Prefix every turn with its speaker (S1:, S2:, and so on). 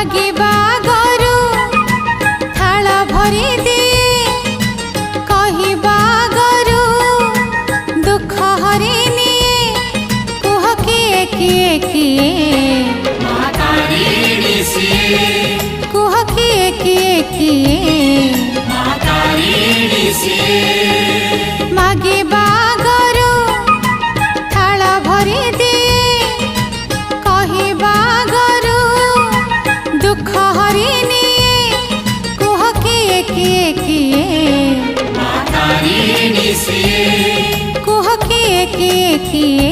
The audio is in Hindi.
S1: मागिबा गरु थाल भरी दिए कहिबा गरु दुख हरिनी कुह किए किए किए कुह किए किए किए मागिबा गरु थाल भरी दिए कहिबा गरु दुख हरिनी कुह किए किए किए कुह किए किए किए